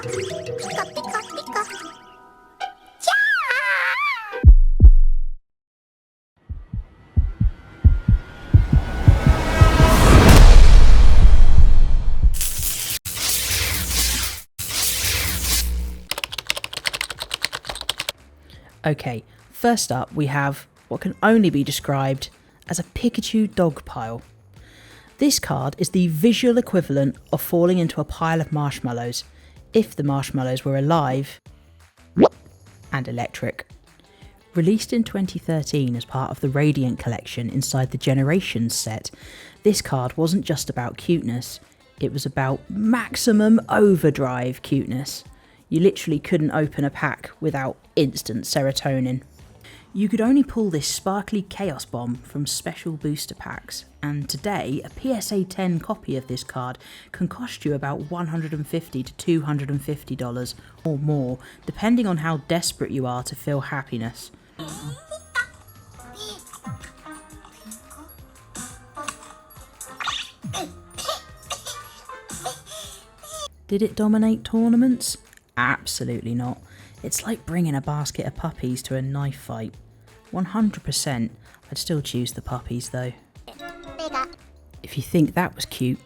Pika, pika, pika. Okay, first up we have what can only be described as a Pikachu dog pile. This card is the visual equivalent of falling into a pile of marshmallows, if the marshmallows were alive and electric. Released in 2013 as part of the Radiant collection inside the Generations set, this card wasn't just about cuteness, it was about maximum overdrive cuteness. You literally couldn't open a pack without instant serotonin. You could only pull this sparkly Chaos Bomb from special booster packs, and today a PSA 10 copy of this card can cost you about $150 to $250 or more, depending on how desperate you are to feel happiness. Did it dominate tournaments? Absolutely not. It's like bringing a basket of puppies to a knife fight. 100%, I'd still choose the puppies though. If you think that was cute,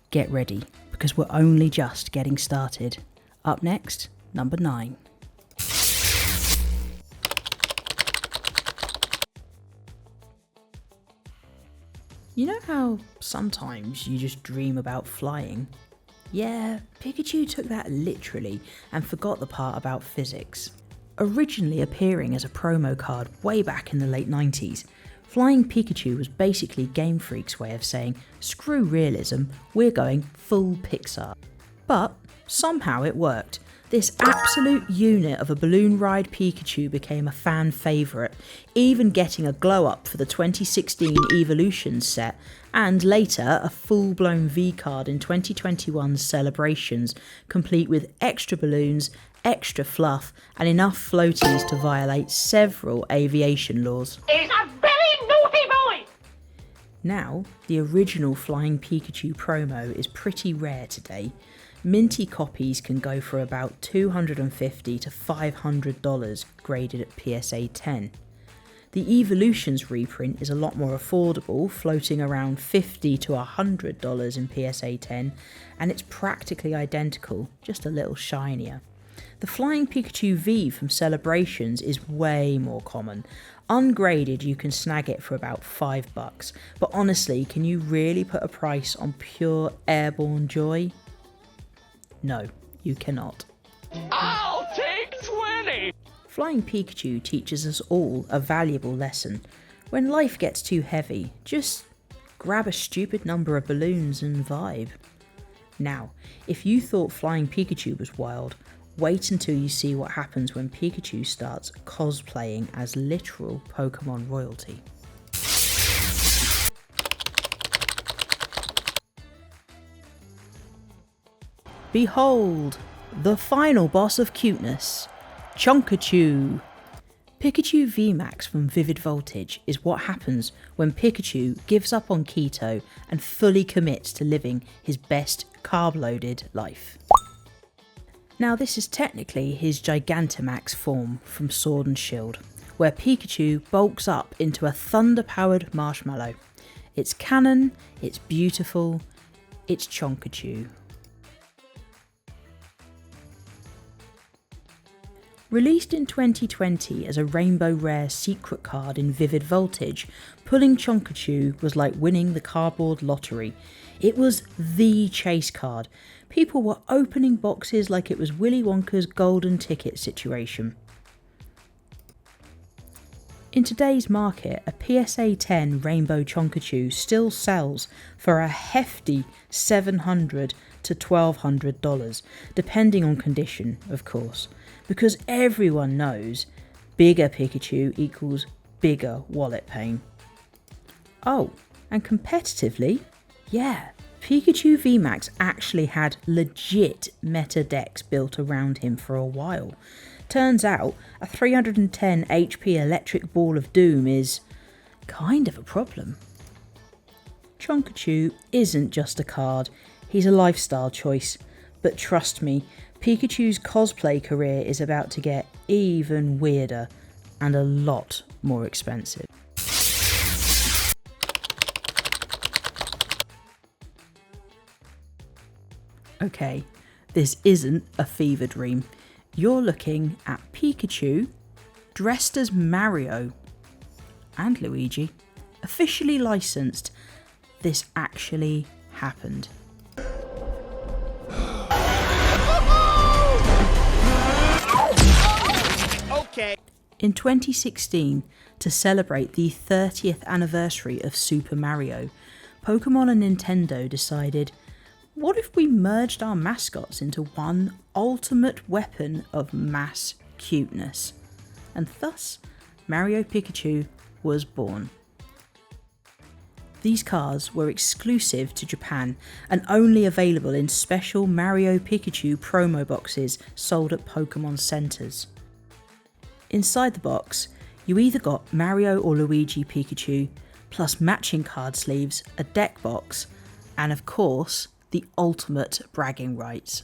get ready, because we're only just getting started. Up next, number 9. You know how sometimes you just dream about flying? Yeah, Pikachu took that literally and forgot the part about physics. Originally appearing as a promo card way back in the late 90s, Flying Pikachu was basically Game Freak's way of saying, screw realism, we're going full Pixar. But somehow it worked. This absolute unit of a balloon ride Pikachu became a fan favourite, even getting a glow up for the 2016 Evolutions set, and later a full-blown V-card in 2021's Celebrations, complete with extra balloons, extra fluff, and enough floaties to violate several aviation laws. He's a very naughty boy! Now, the original Flying Pikachu promo is pretty rare today. Minty copies can go for about $250 to $500 graded at PSA 10. The Evolutions reprint is a lot more affordable, floating around $50 to $100 in PSA 10, and it's practically identical, just a little shinier. The Flying Pikachu V from Celebrations is way more common. Ungraded, you can snag it for about $5, but honestly, can you really put a price on pure airborne joy? No, you cannot. I'll take 20! Flying Pikachu teaches us all a valuable lesson. When life gets too heavy, just grab a stupid number of balloons and vibe. Now, if you thought Flying Pikachu was wild, wait until you see what happens when Pikachu starts cosplaying as literal Pokemon royalty. Behold, the final boss of cuteness, Chonkachu. Pikachu VMAX from Vivid Voltage is what happens when Pikachu gives up on keto and fully commits to living his best carb-loaded life. Now this is technically his Gigantamax form from Sword and Shield, where Pikachu bulks up into a thunder-powered marshmallow. It's canon, it's beautiful, it's Chonkachu. Released in 2020 as a Rainbow Rare secret card in Vivid Voltage, pulling Chonkachu was like winning the cardboard lottery. It was the chase card. People were opening boxes like it was Willy Wonka's golden ticket situation. In today's market, a PSA 10 Rainbow Chonkachu still sells for a hefty $700 to $1,200, depending on condition, of course, because everyone knows bigger Pikachu equals bigger wallet pain. Oh, and competitively, yeah, Pikachu VMAX actually had legit meta decks built around him for a while. Turns out, a 310 HP electric ball of doom is kind of a problem. Chonkachu isn't just a card, he's a lifestyle choice. But trust me, Pikachu's cosplay career is about to get even weirder and a lot more expensive. Okay, this isn't a fever dream. You're looking at Pikachu dressed as Mario and Luigi, officially licensed. This actually happened. Okay. In 2016, to celebrate the 30th anniversary of Super Mario, Pokemon and Nintendo decided, what if we merged our mascots into one ultimate weapon of mass cuteness? And thus, Mario Pikachu was born. These cards were exclusive to Japan and only available in special Mario Pikachu promo boxes sold at Pokemon centres. Inside the box, you either got Mario or Luigi Pikachu, plus matching card sleeves, a deck box, and of course, the ultimate bragging rights.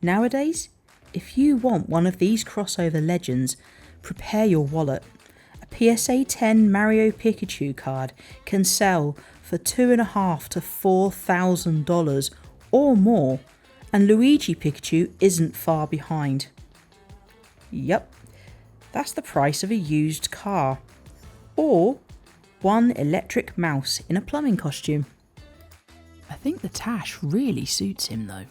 Nowadays, if you want one of these crossover legends, prepare your wallet. A PSA 10 Mario Pikachu card can sell for $2,500 to $4,000 or more, and Luigi Pikachu isn't far behind. Yup, that's the price of a used car, or one electric mouse in a plumbing costume. I think the tash really suits him though.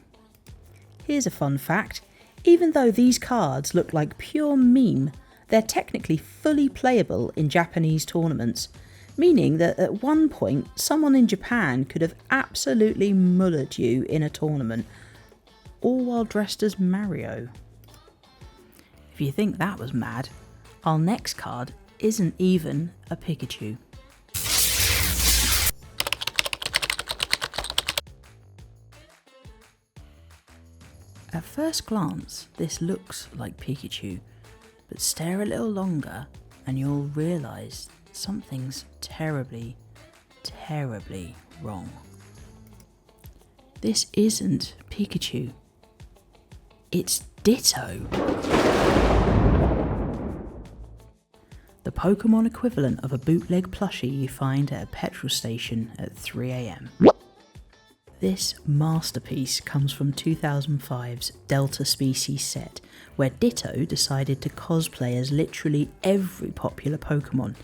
Here's a fun fact, even though these cards look like pure meme, they're technically fully playable in Japanese tournaments, meaning that at one point someone in Japan could have absolutely mullered you in a tournament, all while dressed as Mario. If you think that was mad, our next card isn't even a Pikachu. At first glance, this looks like Pikachu, but stare a little longer and you'll realise something's terribly, terribly wrong. This isn't Pikachu. It's Ditto. The Pokemon equivalent of a bootleg plushie you find at a petrol station at 3 AM. This masterpiece comes from 2005's Delta Species set, where Ditto decided to cosplay as literally every popular Pokemon: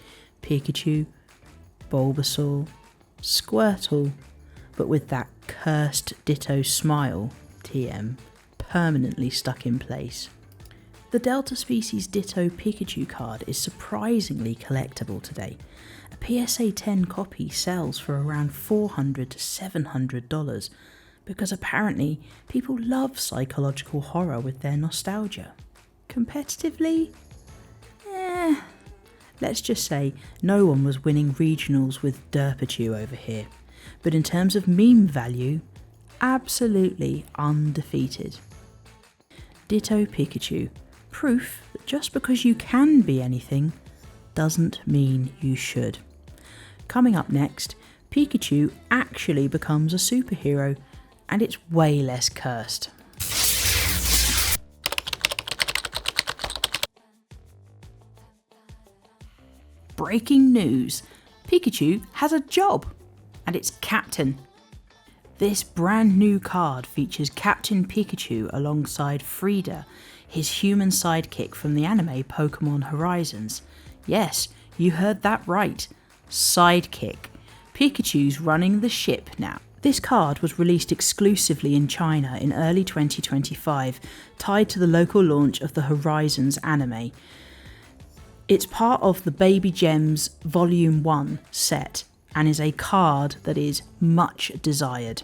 Pikachu, Bulbasaur, Squirtle, but with that cursed Ditto smile, TM, permanently stuck in place. The Delta Species Ditto Pikachu card is surprisingly collectible today. A PSA 10 copy sells for around $400 to $700 because apparently people love psychological horror with their nostalgia. Competitively? Let's just say no one was winning regionals with Derpachu over here, but in terms of meme value, absolutely undefeated. Ditto Pikachu, proof that just because you can be anything doesn't mean you should. Coming up next, Pikachu actually becomes a superhero, and it's way less cursed. Breaking news! Pikachu has a job, and it's Captain. This brand new card features Captain Pikachu alongside Frida, his human sidekick from the anime Pokemon Horizons. Yes, you heard that right. Sidekick. Pikachu's running the ship now. This card was released exclusively in China in early 2025, tied to the local launch of the Horizons anime. It's part of the Baby Gems Volume 1 set and is a card that is much desired.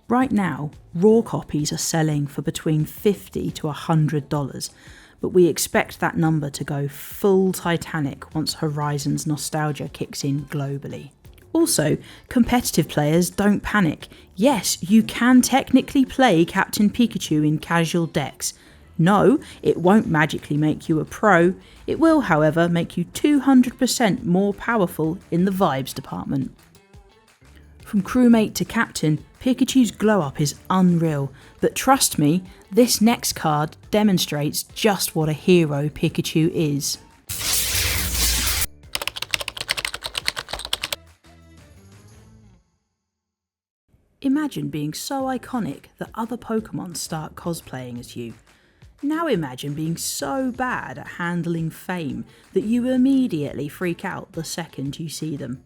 Right now, raw copies are selling for between $50 to $100, but we expect that number to go full Titanic once Horizons nostalgia kicks in globally. Also, competitive players, don't panic. Yes, you can technically play Captain Pikachu in casual decks. No, it won't magically make you a pro. It will, however, make you 200% more powerful in the vibes department. From crewmate to captain, Pikachu's glow up is unreal, but trust me, this next card demonstrates just what a hero Pikachu is. Imagine being so iconic that other Pokemon start cosplaying as you. Now imagine being so bad at handling fame that you immediately freak out the second you see them.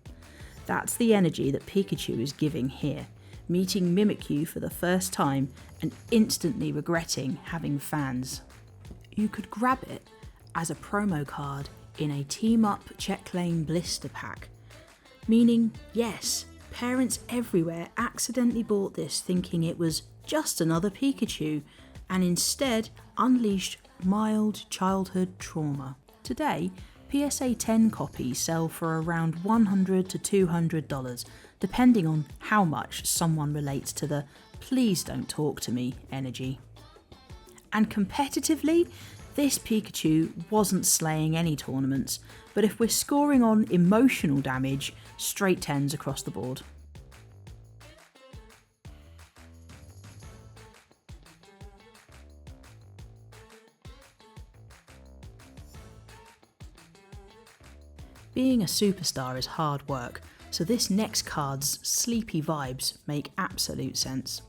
That's the energy that Pikachu is giving here, meeting Mimikyu for the first time and instantly regretting having fans. You could grab it as a promo card in a Team Up Check Lane blister pack, meaning yes, parents everywhere accidentally bought this thinking it was just another Pikachu and instead unleashed mild childhood trauma. Today, PSA 10 copies sell for around $100 to $200, depending on how much someone relates to the "please don't talk to me" energy. And competitively, this Pikachu wasn't slaying any tournaments, but if we're scoring on emotional damage, straight 10s across the board. Being a superstar is hard work, so this next card's sleepy vibes make absolute sense.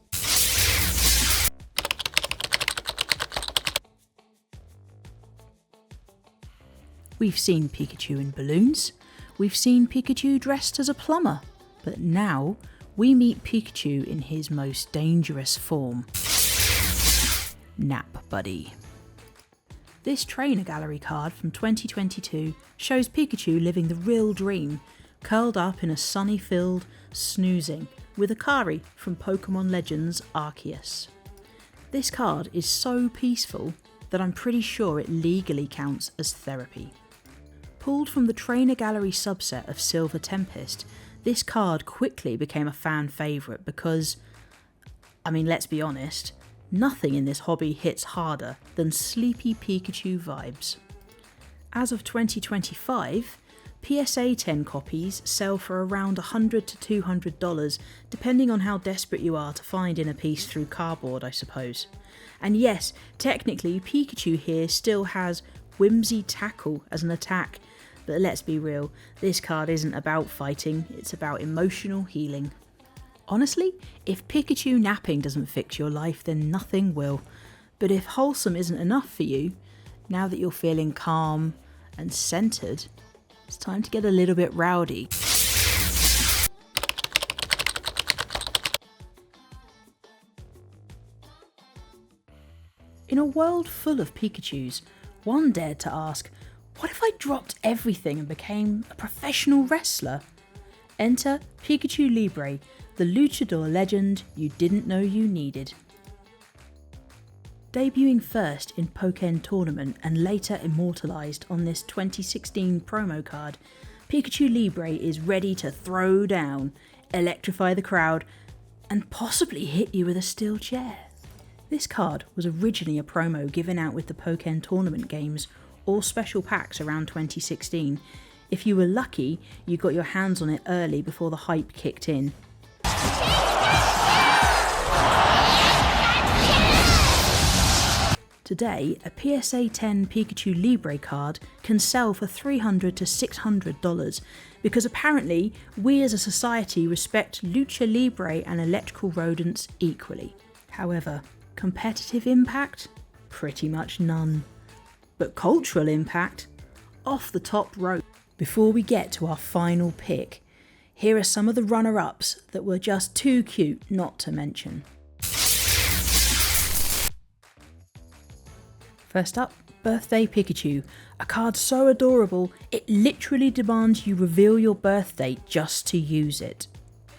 We've seen Pikachu in balloons, we've seen Pikachu dressed as a plumber, but now we meet Pikachu in his most dangerous form. Nap Buddy. This trainer gallery card from 2022 shows Pikachu living the real dream, curled up in a sunny field, snoozing, with Akari from Pokemon Legends Arceus. This card is so peaceful that I'm pretty sure it legally counts as therapy. Pulled from the trainer gallery subset of Silver Tempest, this card quickly became a fan favourite because, let's be honest, nothing in this hobby hits harder than sleepy Pikachu vibes. As of 2025, PSA 10 copies sell for around $100 to $200, depending on how desperate you are to find inner peace through cardboard, I suppose. And yes, technically Pikachu here still has Whimsy Tackle as an attack, but let's be real, this card isn't about fighting, it's about emotional healing. Honestly, if Pikachu napping doesn't fix your life, then nothing will. But if wholesome isn't enough for you, now that you're feeling calm and centered, it's time to get a little bit rowdy. In a world full of Pikachus, one dared to ask, what if I dropped everything and became a professional wrestler? Enter Pikachu Libre, the luchador legend you didn't know you needed. Debuting first in Pokken Tournament and later immortalised on this 2016 promo card, Pikachu Libre is ready to throw down, electrify the crowd, and possibly hit you with a steel chair. This card was originally a promo given out with the Pokken Tournament games or special packs around 2016. If you were lucky, you got your hands on it early before the hype kicked in. Today, a PSA 10 Pikachu Libre card can sell for $300 to $600 because apparently we as a society respect Lucha Libre and electrical rodents equally. However, competitive impact? Pretty much none. But cultural impact? Off the top rope. Before we get to our final pick, here are some of the runner-ups that were just too cute not to mention. First up, Birthday Pikachu, a card so adorable it literally demands you reveal your birth date just to use it.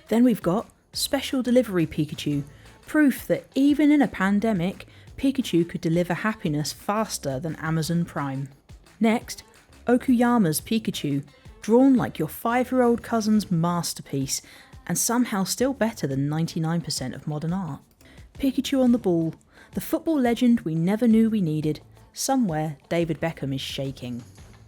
Then we've got Special Delivery Pikachu, proof that even in a pandemic, Pikachu could deliver happiness faster than Amazon Prime. Next, Okuyama's Pikachu, drawn like your 5-year-old cousin's masterpiece, and somehow still better than 99% of modern art. Pikachu on the ball, the football legend we never knew we needed. Somewhere David Beckham is shaking.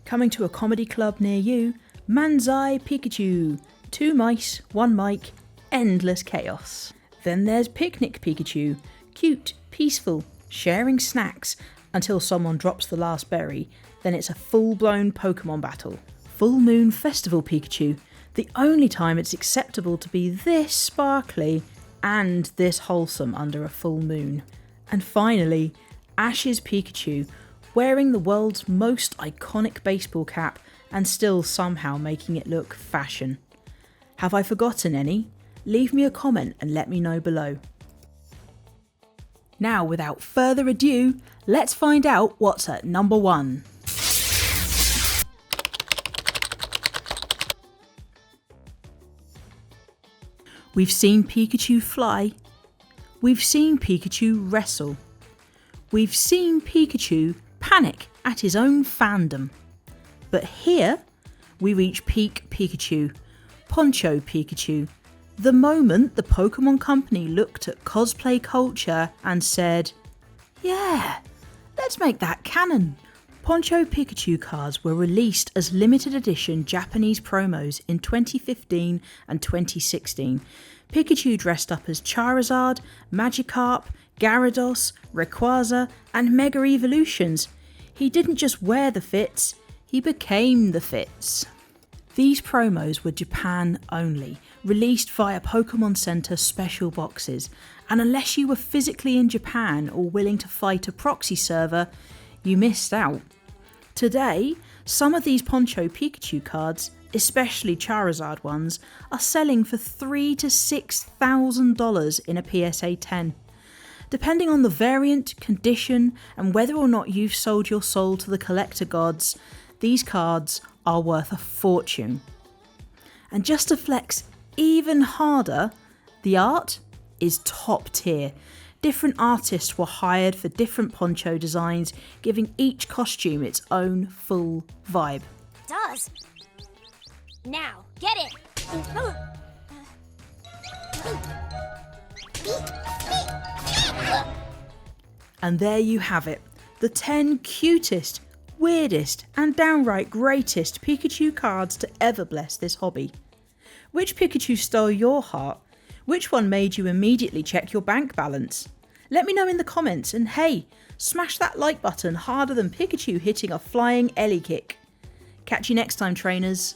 Coming to a comedy club near you, Manzai Pikachu, 2 mice, 1 mic, endless chaos. Then there's Picnic Pikachu, cute, peaceful, sharing snacks until someone drops the last berry, then it's a full-blown Pokemon battle. Full Moon Festival Pikachu, the only time it's acceptable to be this sparkly and this wholesome under a full moon. And finally, Ash's Pikachu, wearing the world's most iconic baseball cap and still somehow making it look fashion. Have I forgotten any? Leave me a comment and let me know below. Now, without further ado, let's find out what's at number 1. We've seen Pikachu fly. We've seen Pikachu wrestle. We've seen Pikachu panic at his own fandom. But here, we reach peak Pikachu, Poncho Pikachu, the moment the Pokemon Company looked at cosplay culture and said, yeah, let's make that canon. Poncho Pikachu cards were released as limited edition Japanese promos in 2015 and 2016. Pikachu dressed up as Charizard, Magikarp, Gyarados, Rayquaza and Mega Evolutions. He didn't just wear the fits, he became the fits. These promos were Japan only, released via Pokemon Center special boxes, and unless you were physically in Japan or willing to fight a proxy server, you missed out. Today, some of these Poncho Pikachu cards, especially Charizard ones, are selling for $3,000 to $6,000 in a PSA 10. Depending on the variant, condition, and whether or not you've sold your soul to the collector gods, these cards are worth a fortune. And just to flex even harder, the art is top tier. Different artists were hired for different poncho designs, giving each costume its own full vibe. Does. Now, get it. And there you have it, the 10 cutest, weirdest and downright greatest Pikachu cards to ever bless this hobby. Which Pikachu stole your heart? Which one made you immediately check your bank balance? Let me know in the comments, and hey, smash that like button harder than Pikachu hitting a flying Ellie kick. Catch you next time, trainers.